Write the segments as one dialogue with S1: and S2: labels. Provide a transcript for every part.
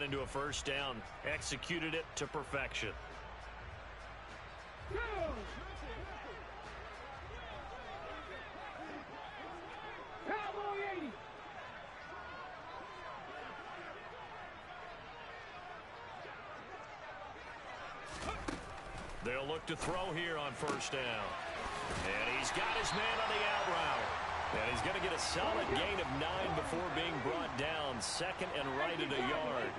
S1: into a first down. Executed it to perfection. They'll look to throw here on first down. And he's got his man on the out route. And he's going to get a solid gain of 9 before being brought down. Second and right at a yard.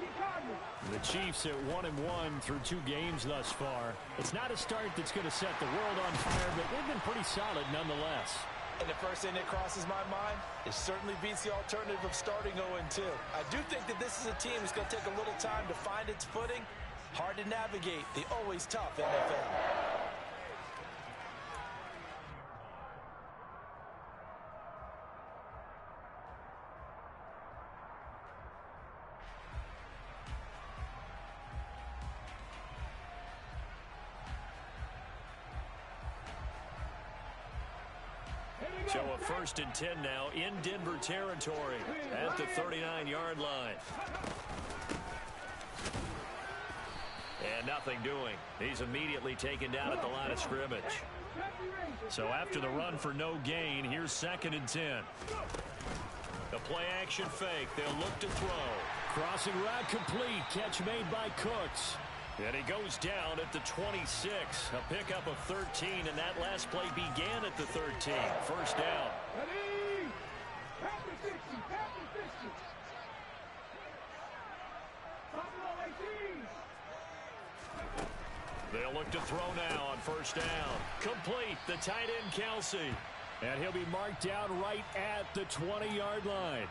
S2: The Chiefs at 1-1 through 2 games thus far. It's not a start that's going to set the world on fire, but they've been pretty solid nonetheless.
S3: And the first thing that crosses my mind, it certainly beats the alternative of starting 0-2. I do think that this is a team that's going to take a little time to find its footing. Hard to navigate the always tough NFL.
S1: So a 1st and 10 now in Denver territory at the 39-yard line. And nothing doing. He's immediately taken down at the line of scrimmage. So after the run for no gain, here's 2nd and 10. The play action fake. They'll look to throw.
S2: Crossing route complete. Catch made by Cooks.
S1: And he goes down at the 26. A pickup of 13, and that last play began at the 13. First down. They'll look to throw now on first down. Complete. The tight end, Kelsey.
S2: And he'll be marked down right at the 20-yard line.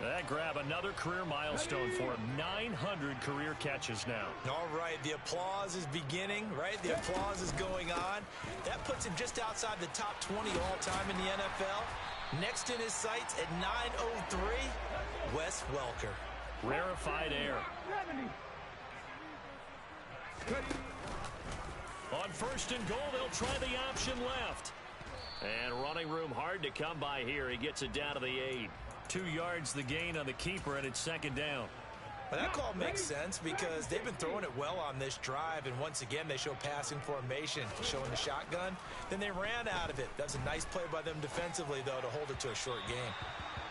S1: That grab another career milestone for him. 900 career catches now.
S3: All right, the applause is beginning, right? The applause is going on. That puts him just outside the top 20 all-time in the NFL. Next in his sights at 903, Wes Welker.
S1: Rarefied air. On 1st and goal, they'll try the option left. And running room hard to come by here. He gets it down to the 8. 2 yards the gain on the keeper, and it's 2nd down.
S3: Well, that call makes sense because they've been throwing it well on this drive, and once again they show passing formation, showing the shotgun. Then they ran out of it. That's a nice play by them defensively, though, to hold it to a short game.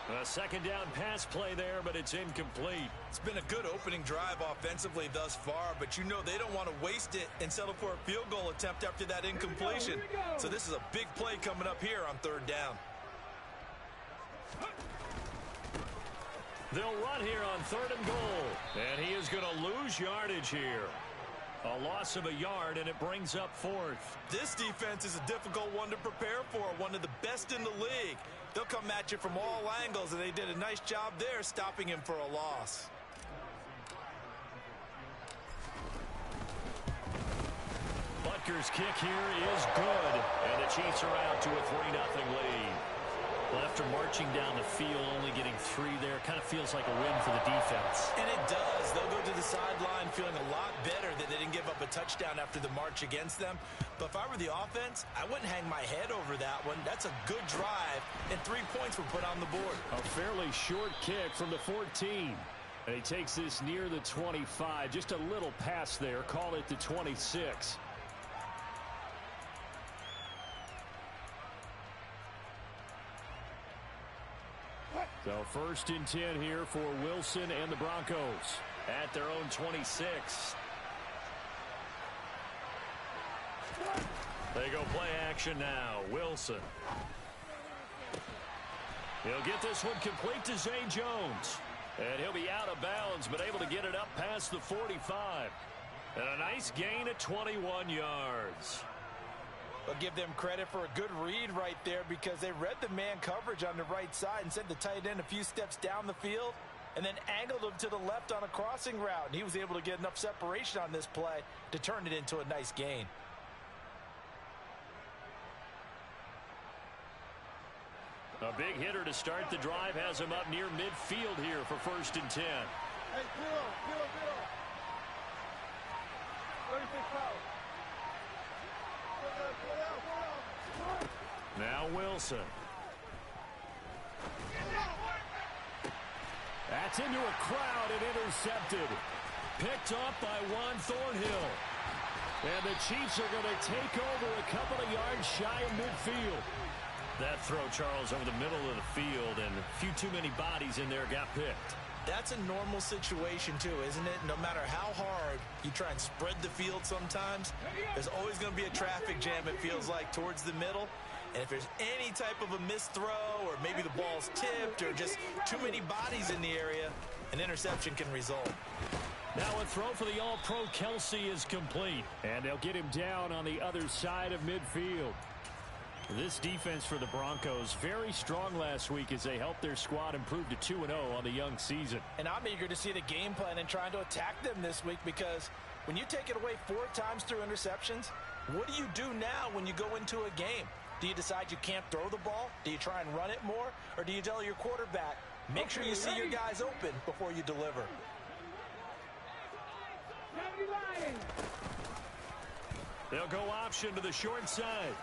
S1: A 2nd down pass play there, but it's incomplete.
S3: It's been a good opening drive offensively thus far, but you know they don't want to waste it and settle for a field goal attempt after that incompletion. So this is a big play coming up here on 3rd down.
S1: They'll run here on 3rd and goal. And he is going to lose yardage here. A loss of a yard, and it brings up 4th.
S3: This defense is a difficult one to prepare for, one of the best in the league. They'll come at you from all angles, and they did a nice job there stopping him for a loss.
S1: Butker's kick here is good, and the Chiefs are out to a 3-0 lead. Well, after marching down the field, only getting 3 there, kind of feels like a win for the defense.
S3: And it does. They'll go to the sideline feeling a lot better that they didn't give up a touchdown after the march against them. But if I were the offense, I wouldn't hang my head over that one. That's a good drive, and 3 points were put on the board.
S2: A fairly short kick from the 14. And he takes this near the 25. Just a little pass there. Call it the 26. So 1st and 10 here for Wilson and the Broncos
S1: at their own 26. They go play action now. Wilson. He'll get this one complete to Zay Jones. And he'll be out of bounds, but able to get it up past the 45. And a nice gain at 21 yards.
S3: I'll give them credit for a good read right there because they read the man coverage on the right side and sent the tight end a few steps down the field and then angled him to the left on a crossing route. And he was able to get enough separation on this play to turn it into a nice gain.
S1: A big hitter to start the drive has him up near midfield here for 1st and 10.
S4: Hey, Bill. 36 pounds.
S1: Now Wilson.
S2: That's into a crowd and intercepted. Picked off by Juan Thornhill. And the Chiefs are going to take over a couple of yards shy of midfield.
S1: That throw, Charles, over the middle of the field, and a few too many bodies in there got picked.
S3: That's a normal situation, too, isn't it? No matter how hard you try and spread the field sometimes, there's always going to be a traffic jam, it feels like, towards the middle. And if there's any type of a missed throw, or maybe the ball's tipped, or just too many bodies in the area, an interception can result.
S2: Now a throw for the All-Pro Kelsey is complete. And they'll get him down on the other side of midfield. This defense for the Broncos, very strong last week as they helped their squad improve to 2-0 on the young season.
S3: And I'm eager to see the game plan and trying to attack them this week, because when you take it away 4 times through interceptions, what do you do now when you go into a game? Do you decide you can't throw the ball? Do you try and run it more? Or do you tell your quarterback, make sure you see your guys open before you deliver?
S1: They'll go option to the short side.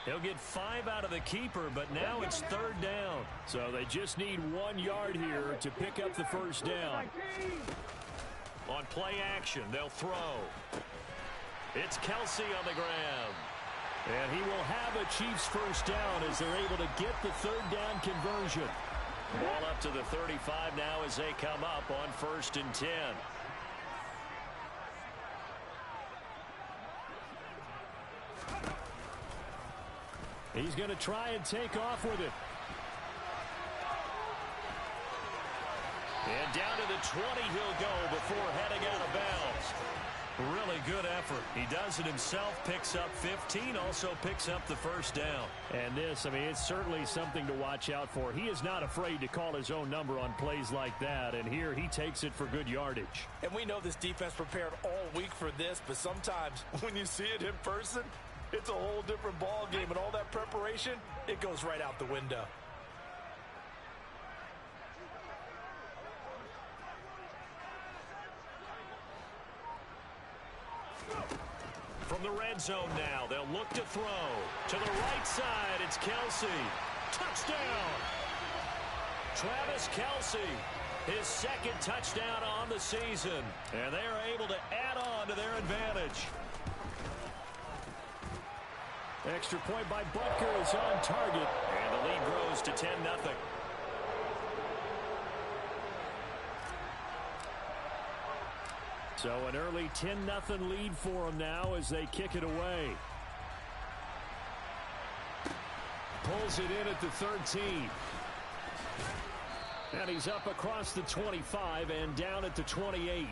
S1: They'll get 5 out of the keeper, but now it's 3rd down.
S2: So they just need 1 yard here to pick up the first down.
S1: On play action, they'll throw. It's Kelsey on the ground.
S2: And he will have a Chiefs first down as they're able to get the 3rd down conversion.
S1: Ball up to the 35 now as they come up on 1st and 10.
S2: He's going to try and take off with it.
S1: And down to the 20 he'll go before heading out of bounds. Really good effort. He does it himself, picks up 15, also picks up the first down.
S2: And this, I mean, it's certainly something to watch out for. He is not afraid to call his own number on plays like that, and here he takes it for good yardage.
S3: And we know this defense prepared all week for this, but sometimes when you see it in person, it's a whole different ball game, and all that preparation, it goes right out the window.
S1: From the red zone now, they'll look to throw. To the right side, it's Kelsey. Touchdown! Travis Kelsey, his 2nd touchdown on the season. And they are able to add on to their advantage.
S2: Extra point by Butker is on target.
S1: And the lead grows to 10-0.
S2: So an early 10-0 lead for them now as they kick it away. Pulls it in at the 13. And he's up across the 25 and down at the 28.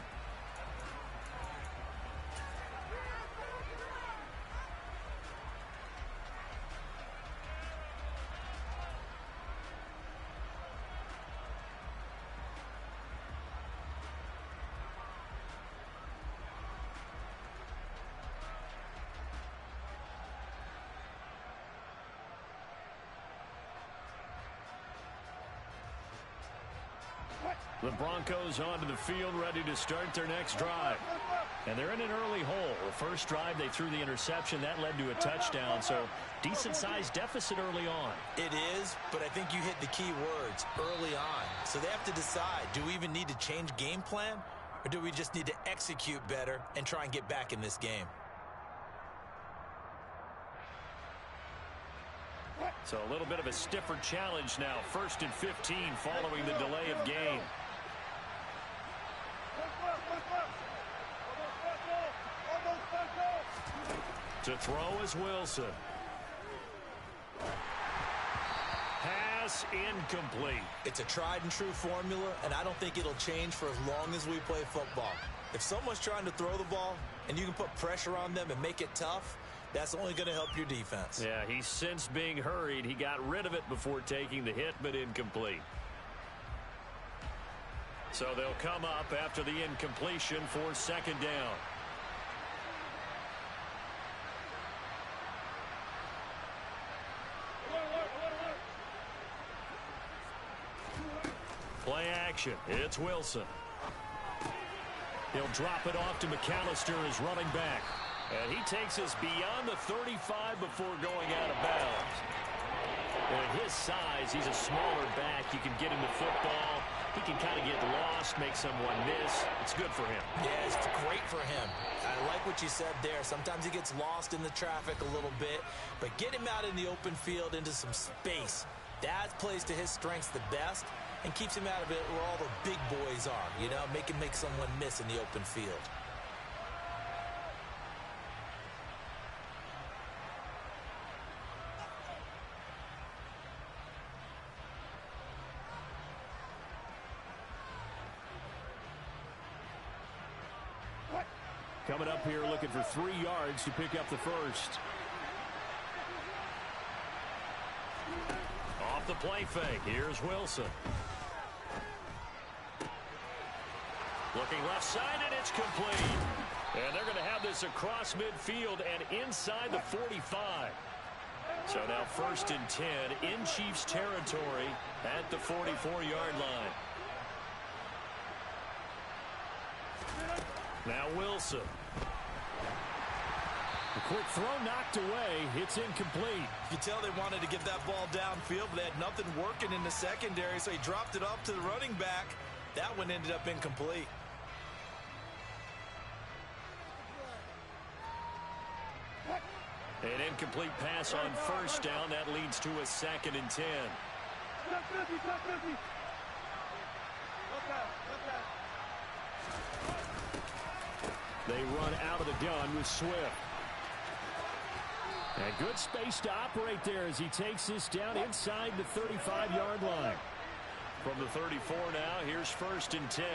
S1: The Broncos onto the field, ready to start their next drive. And they're in an early hole. The first drive, they threw the interception. That led to a touchdown, so decent-sized deficit early on.
S3: It is, but I think you hit the key words, early on. So they have to decide, do we even need to change game plan, or do we just need to execute better and try and get back in this game?
S1: So a little bit of a stiffer challenge now. 1st and 15 following the delay of game. To throw is Wilson. Pass incomplete.
S3: It's a tried and true formula, and I don't think it'll change for as long as we play football. If someone's trying to throw the ball and you can put pressure on them and make it tough, that's only going to help your defense.
S1: Yeah, he sensed being hurried. He got rid of it before taking the hit, but incomplete. So they'll come up after the incompletion for 2nd down. Play action. It's Wilson. He'll drop it off to McAllister as running back. And he takes us beyond the 35 before going out of bounds. Well, at his size, he's a smaller back. You can get him the football. He can kind of get lost, make someone miss. It's good for him.
S3: Yeah, it's great for him. I like what you said there. Sometimes he gets lost in the traffic a little bit, but get him out in the open field into some space. That plays to his strengths the best and keeps him out of it where all the big boys are, you know, make someone miss in the open field.
S2: Coming up here looking for 3 yards to pick up the first.
S1: Off the play fake. Here's Wilson. Looking left side, and it's complete. And they're going to have this across midfield and inside the 45. So now 1st and 10 in Chiefs territory at the 44-yard line. Now Wilson.
S2: A quick throw knocked away. It's incomplete.
S3: You tell they wanted to get that ball downfield, but they had nothing working in the secondary, so he dropped it off to the running back. That one ended up incomplete.
S1: An incomplete pass on 1st down. That leads to a 2nd and 10.
S2: They run out of the gun with Swift. And good space to operate there as he takes this down inside the 35-yard line.
S1: From the 34 now, here's 1st and 10.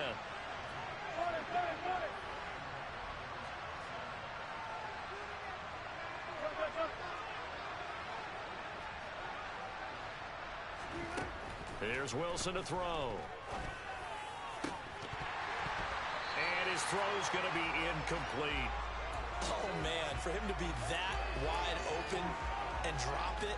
S1: Here's Wilson to throw. And his throw's going to be incomplete.
S3: Oh, man, for him to be that wide open and drop it,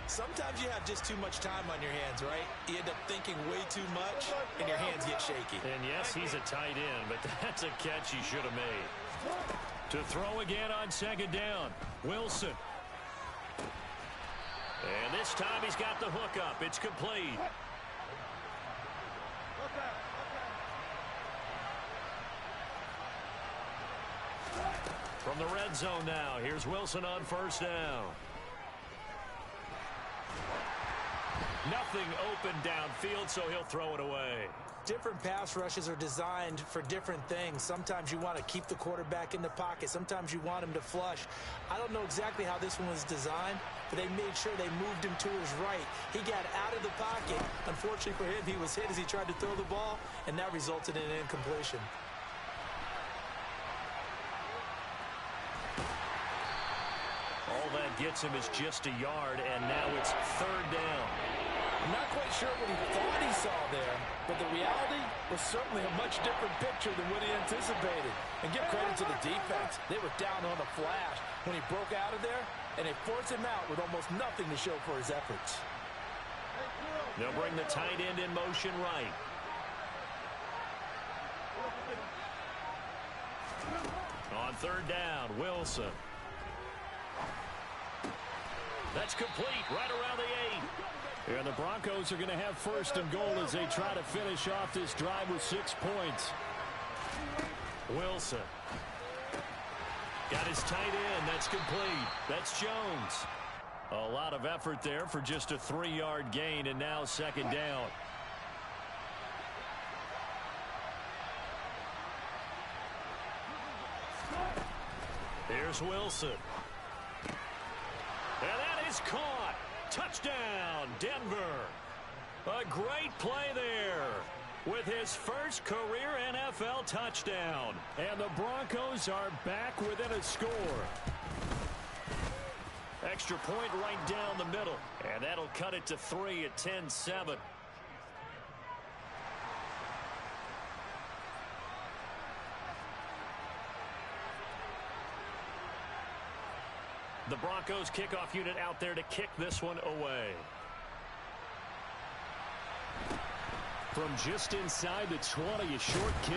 S3: sometimes you have just too much time on your hands, right? You end up thinking way too much, and your hands get shaky.
S1: And yes, he's a tight end, but that's a catch he should have made. To throw again on 2nd down, Wilson. And this time he's got the hook up. It's complete. From the red zone now, here's Wilson on 1st down. Nothing open downfield, so he'll throw it away.
S3: Different pass rushes are designed for different things. Sometimes you want to keep the quarterback in the pocket. Sometimes you want him to flush. I don't know exactly how this one was designed, but they made sure they moved him to his right. He got out of the pocket. Unfortunately for him, he was hit as he tried to throw the ball, and that resulted in an incompletion.
S1: All that gets him is just a yard, and now it's 3rd down.
S3: I'm not quite sure what he thought he saw there, but the reality was certainly a much different picture than what he anticipated. And give credit to the defense. They were down on a flash when he broke out of there, and they forced him out with almost nothing to show for his efforts.
S1: They'll bring the tight end in motion right. On 3rd down, Wilson. That's complete right around the 8.
S2: And the Broncos are going to have 1st and goal as they try to finish off this drive with 6 points.
S1: Wilson. Got his tight end. That's complete. That's Jones. A lot of effort there for just a 3-yard gain, and now 2nd down. Here's Wilson. And that is caught. Touchdown, Denver. A great play there with his first career NFL touchdown.
S2: And the Broncos are back within a score.
S1: Extra point right down the middle. And that'll cut it to 3 at 10-7. The Broncos kickoff unit out there to kick this one away.
S2: From just inside the 20, a short kick.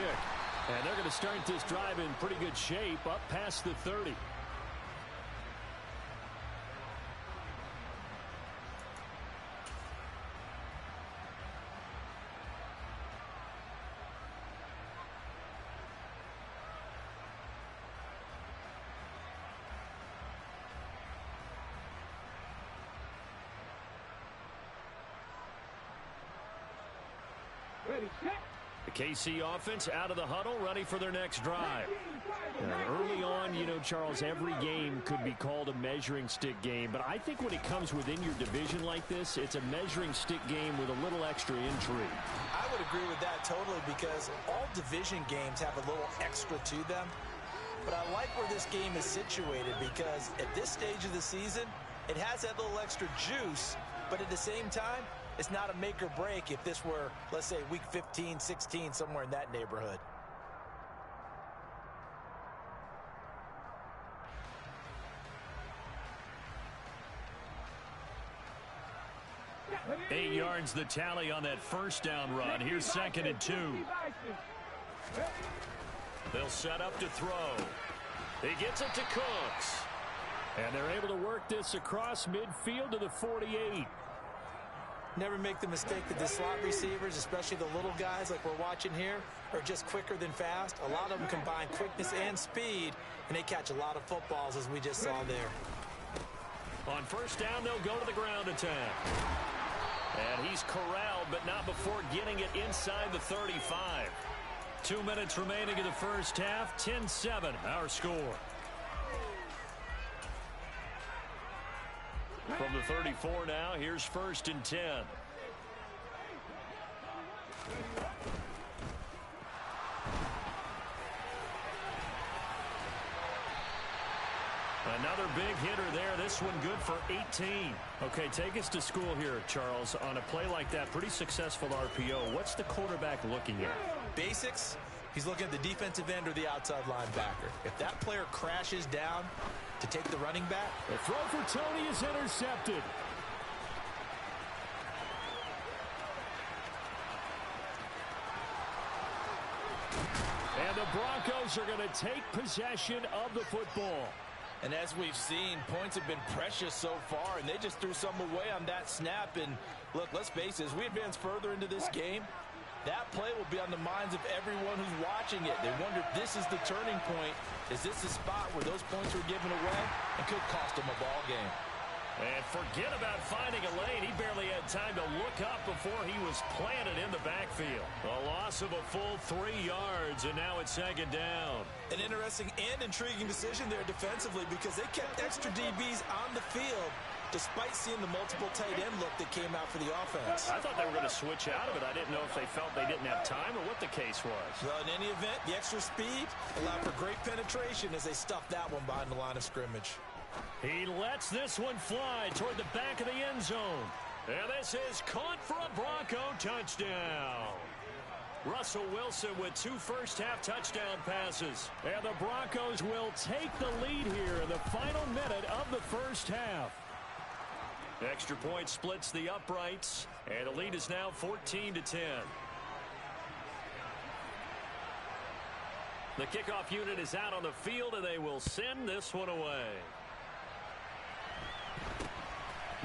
S2: And they're going to start this drive in pretty good shape up past the 30.
S1: The KC offense out of the huddle, ready for their next drive.
S2: Early on, you know, Charles, every game could be called a measuring stick game. But I think when it comes within your division like this, it's a measuring stick game with a little extra intrigue.
S3: I would agree with that totally because all division games have a little extra to them. But I like where this game is situated because at this stage of the season, it has that little extra juice. But at the same time, it's not a make or break if this were, let's say, week 15, 16, somewhere in that neighborhood.
S1: Eight yards the tally on that first down run. Here's 2nd and 2. They'll set up to throw. He gets it to Cooks.
S2: And they're able to work this across midfield to the 48.
S3: Never make the mistake that the slot receivers, especially the little guys like we're watching here, are just quicker than fast. A lot of them combine quickness and speed, and they catch a lot of footballs, as we just saw there.
S1: On first down, they'll go to the ground attack. And he's corralled, but not before getting it inside the 35. 2 minutes remaining in the first half. 10-7, our score. From the 34 now, here's 1st and 10. Another big hitter there. This one good for 18. Okay, take us to school here, Charles. On a play like that, pretty successful RPO. What's the quarterback looking at?
S3: Basics. He's looking at the defensive end or the outside linebacker. If that player crashes down to take the running back.
S2: The throw for Tony is intercepted. And the Broncos are going to take possession of the football.
S3: And as we've seen, points have been precious so far, and they just threw some away on that snap. And look, let's face it, as we advance further into this game, that play will be on the minds of everyone who's watching it. They wonder if this is the turning point. Is this the spot where those points were given away and could cost them a ball game?
S1: And forget about finding a lane. He barely had time to look up before he was planted in the backfield. A loss of a full 3 yards, and now it's 2nd down.
S3: An interesting and intriguing decision there defensively because they kept extra DBs on the field despite seeing the multiple tight end look that came out for the offense.
S1: I thought they were going to switch out of it. I didn't know if they felt they didn't have time or what the case was.
S3: Well, in any event, the extra speed allowed for great penetration as they stuffed that one behind the line of scrimmage.
S1: He lets this one fly toward the back of the end zone. And this is caught for a Bronco touchdown. Russell Wilson with 2 first-half touchdown passes.
S2: And the Broncos will take the lead here in the final minute of the first half.
S1: Extra point splits the uprights, and the lead is now 14-10. The kickoff unit is out on the field, and they will send this one away.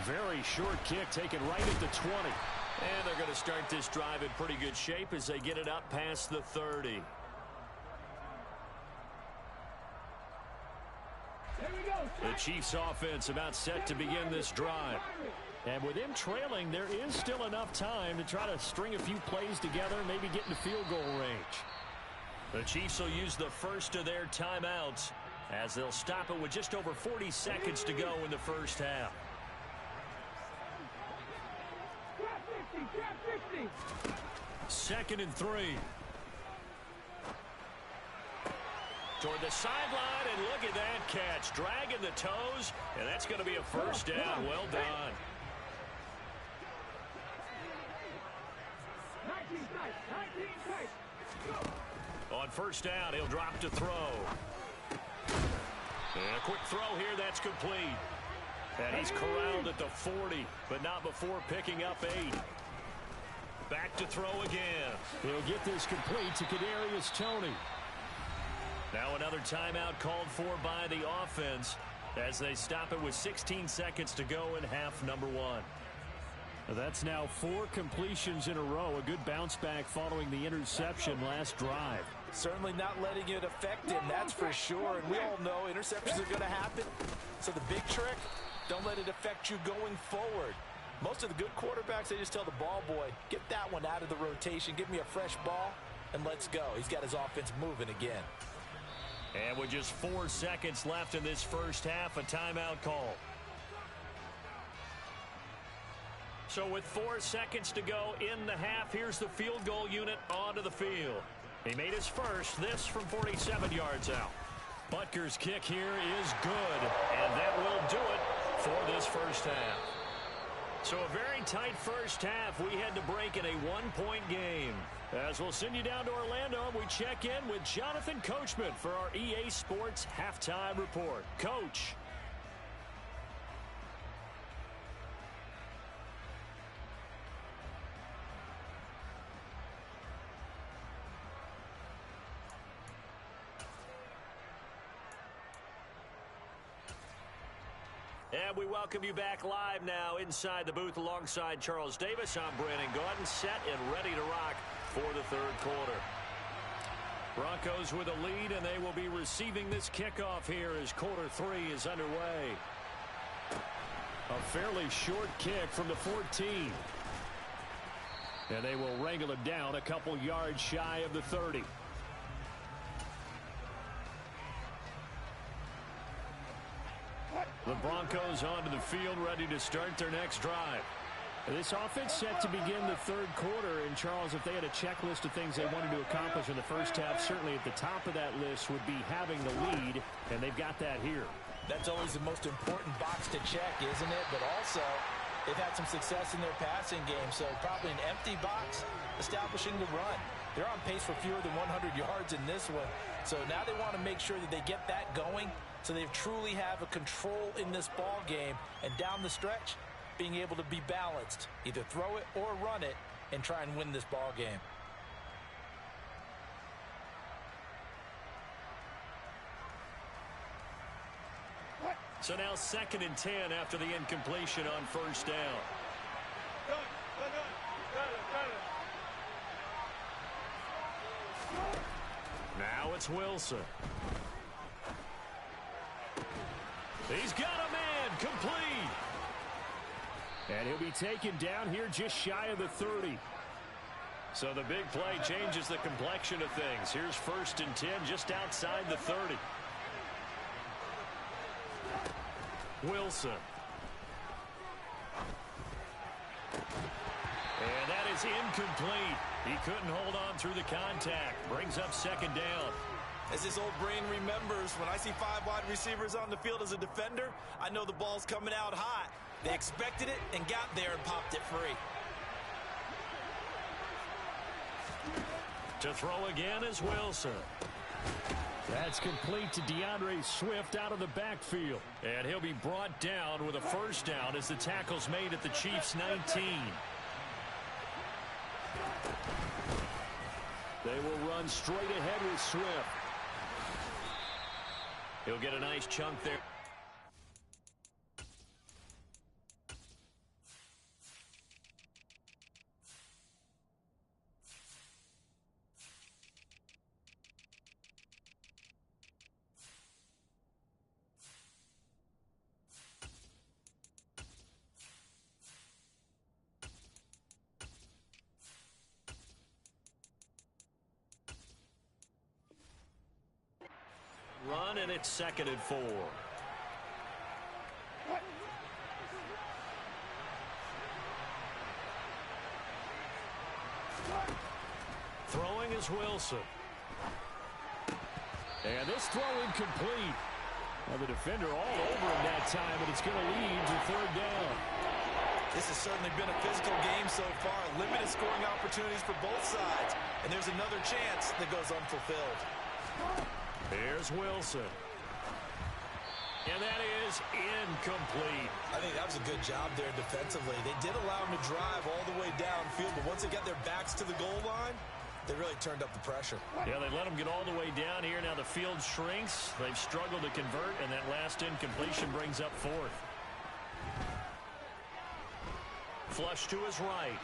S2: Very short kick taken right at the 20.
S1: And they're going to start this drive in pretty good shape as they get it up past the 30. The Chiefs offense about set to begin this drive.
S2: And with him trailing, there is still enough time to try to string a few plays together, maybe get into field goal range.
S1: The Chiefs will use the first of their timeouts as they'll stop it with just over 40 seconds to go in the first half. Second and 3. Toward the sideline, and look at that catch. Dragging the toes, and that's going to be a first down. Well done. On first down, he'll drop to throw. And a quick throw here, that's complete. And he's corralled at the 40, but not before picking up 8. Back to throw again.
S2: He'll get this complete to Kadarius Toney.
S1: Now another timeout called for by the offense as they stop it with 16 seconds to go in half number 1.
S2: That's now 4 completions in a row. A good bounce back following the interception last drive.
S3: Certainly not letting it affect him, that's for sure. And we all know interceptions are going to happen. So the big trick, don't let it affect you going forward. Most of the good quarterbacks, they just tell the ball boy, get that one out of the rotation, give me a fresh ball, and let's go. He's got his offense moving again.
S1: And with just 4 seconds left in this first half, a timeout call. So with 4 seconds to go in the half, here's the field goal unit onto the field. He made his first, this from 47 yards out. Butker's kick here is good, and that will do it for this first half. So a very tight first half. We had to break in a 1-point game. As we'll send you down to Orlando, we check in with Jonathan Coachman for our EA Sports Halftime Report. Coach. And we welcome you back live now inside the booth alongside Charles Davis. I'm Brandon Gaudin, set and ready to rock for the third quarter. Broncos with a lead, and they will be receiving this kickoff here as quarter 3 is underway. A fairly short kick from the 14. And they will wrangle it down a couple yards shy of the 30. The Broncos onto the field, ready to start their next drive. This offense set to begin the third quarter. And, Charles, if they had a checklist of things they wanted to accomplish in the first half, certainly at the top of that list would be having the lead, and they've got that here.
S3: That's always the most important box to check, isn't it? But also, they've had some success in their passing game, so probably an empty box establishing the run. They're on pace for fewer than 100 yards in this one. So now they want to make sure that they get that going, so they truly have a control in this ball game, and down the stretch, being able to be balanced, either throw it or run it, and try and win this ball game.
S1: So now 2nd and 10 after the incompletion on first down. Now it's Wilson. He's got a man, complete.
S2: And he'll be taken down here just shy of the 30.
S1: So the big play changes the complexion of things. Here's 1st and 10 just outside the 30. Wilson. And that is incomplete. He couldn't hold on through the contact. Brings up 2nd down.
S3: As his old brain remembers, when I see 5 wide receivers on the field as a defender, I know the ball's coming out hot. They expected it and got there and popped it free.
S1: To throw again is Wilson.
S2: That's complete to DeAndre Swift out of the backfield.
S1: And he'll be brought down with a first down as the tackle's made at the Chiefs' 19.
S2: They will run straight ahead with Swift.
S1: He'll get a nice chunk there. Run, and it's 2nd and 4. Throwing is Wilson.
S2: And this throw incomplete. Well, the defender all over him that time, but it's going to lead to 3rd down.
S3: This has certainly been a physical game so far. Limited scoring opportunities for both sides. And there's another chance that goes unfulfilled.
S1: Here's Wilson. And that is incomplete.
S3: I think that was a good job there defensively. They did allow him to drive all the way downfield, but once they got their backs to the goal line, they really turned up the pressure.
S1: Yeah, they let him get all the way down here. Now the field shrinks. They've struggled to convert, and that last incompletion brings up 4th. Flush to his right.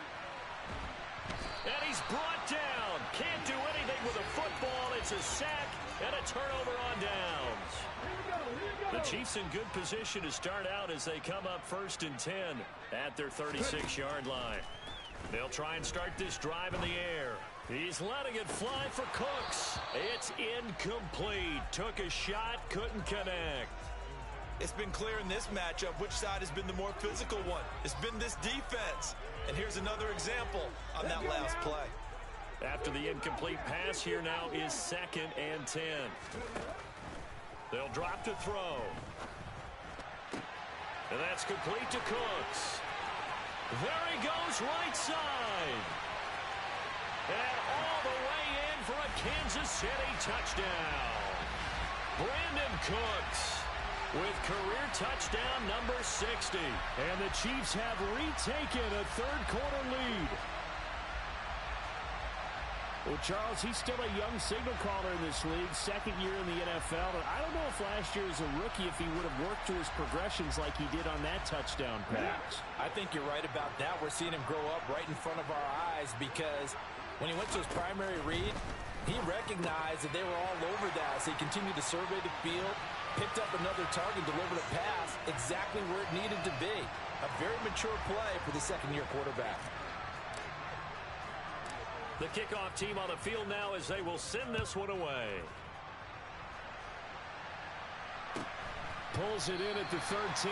S1: And he's brought down. Can't do anything with a football. It's There's a sack and a turnover on downs. The Chiefs in good position to start out as they come up 1st and 10 at their 36-yard line. They'll try and start this drive in the air. He's letting it fly for Cooks. It's incomplete. Took a shot, couldn't connect.
S3: It's been clear in this matchup which side has been the more physical one. It's been this defense. And here's another example on that last play.
S1: After the incomplete pass, here now is 2nd and 10. They'll drop to throw. And that's complete to Cooks. There he goes, right side. And all the way in for a Kansas City touchdown. Brandon Cooks with career touchdown number 60.
S2: And the Chiefs have retaken a third-quarter lead. Well, Charles, he's still a young signal caller in this league, 2nd year in the NFL. And I don't know if last year as a rookie, if he would have worked through his progressions like he did on that touchdown pass.
S3: I think you're right about that. We're seeing him grow up right in front of our eyes because when he went to his primary read, he recognized that they were all over that. So he continued to survey the field, picked up another target, delivered a pass exactly where it needed to be. A very mature play for the second-year quarterback.
S1: The kickoff team on the field now as they will send this one away.
S2: Pulls it in at the 13.